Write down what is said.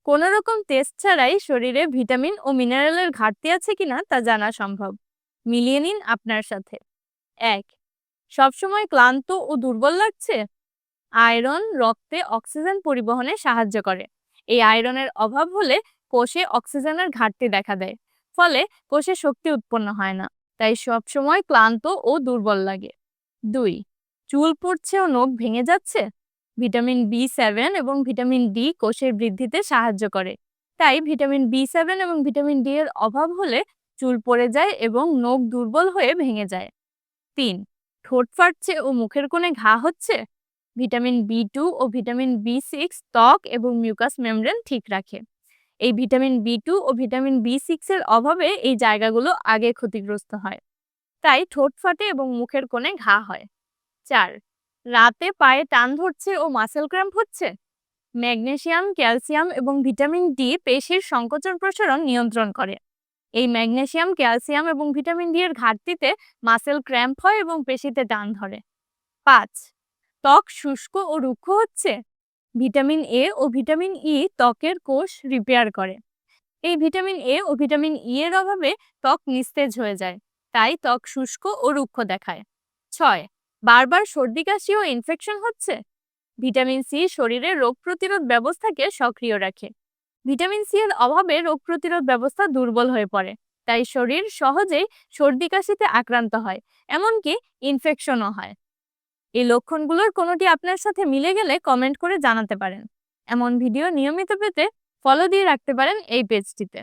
কোনো রকম টেস্ট ছাড়াই শরীরে ভিটামিন ও মিনারেলের ঘাটতি আছে কিনা তা জানা সম্ভব। মিলিয়ে নিন আপনার সাথে। ১. সবসময় ক্লান্ত ও দুর্বল লাগছে। আয়রন রক্তে অক্সিজেন পরিবহনে সাহায্য করে। এই আয়রনের অভাব হলে কোষে অক্সিজেনের ঘাটতি দেখা দেয়, ফলে কোষে শক্তি উৎপন্ন হয় না, তাই সবসময় ক্লান্ত ও দুর্বল লাগে। ২. চুল পড়ছে ও নখ ভেঙে যাচ্ছে। ভিটামিন B7 এবং ভিটামিন ডি কোষের বৃদ্ধিতে সাহায্য করে, তাই ভিটামিন B7 এবং ভিটামিন ডি এর অভাব হলে চুল পড়ে যায় এবং নখ দুর্বল হয়ে ভেঙে যায়। ৩. ঠোঁট ফাটছে ও মুখের কোণে ঘা হচ্ছে। ভিটামিন B2 ও ভিটামিন B6 ত্বক এবং মিউকাস মেমব্রেন ঠিক রাখে। এই ভিটামিন B2 ও ভিটামিন B6 এর অভাবে এই জায়গাগুলো আগে ক্ষতিগ্রস্ত হয়, তাই ঠোঁট ফাটে এবং মুখের কোণে ঘা হয়। ৪. রাতে পায়ে টান ধরছে ও মাসেল ক্র্যাম্প হচ্ছে। ম্যাগনেসিয়াম, ক্যালসিয়াম এবং ভিটামিন ডি পেশির সংকোচন প্রসারণ নিয়ন্ত্রণ করে। এই ম্যাগনেসিয়াম, ক্যালসিয়াম এবং ভিটামিন ডি এর ঘাটতিতে মাসেল ক্র্যাম্প হয় এবং পেশিতে টান ধরে। ৫. ত্বক শুষ্ক ও রুক্ষ হচ্ছে। ভিটামিন A ও ভিটামিন E ত্বকের কোষ রিপেয়ার করে। এই ভিটামিন A ও ভিটামিন E এর অভাবে ত্বক নিস্তেজ হয়ে যায়, তাই ত্বক শুষ্ক ও রুক্ষ দেখায়। ৬. বারবার সর্দি কাশি ও ইনফেকশন হচ্ছে। ভিটামিন C শরীরের রোগ প্রতিরোধ ব্যবস্থাকে সক্রিয় রাখে। ভিটামিন C এর অভাবে রোগ প্রতিরোধ ব্যবস্থা দুর্বল হয়ে পড়ে, তাই শরীর সহজেই সর্দি কাশিতে আক্রান্ত হয়, এমনকি ইনফেকশনও হয়। এই লক্ষণগুলোর কোনোটি আপনার সাথে মিলে গেলে কমেন্ট করে জানাতে পারেন। এমন ভিডিও নিয়মিত পেতে ফলো দিয়ে রাখতে পারেন এই পেজটিতে।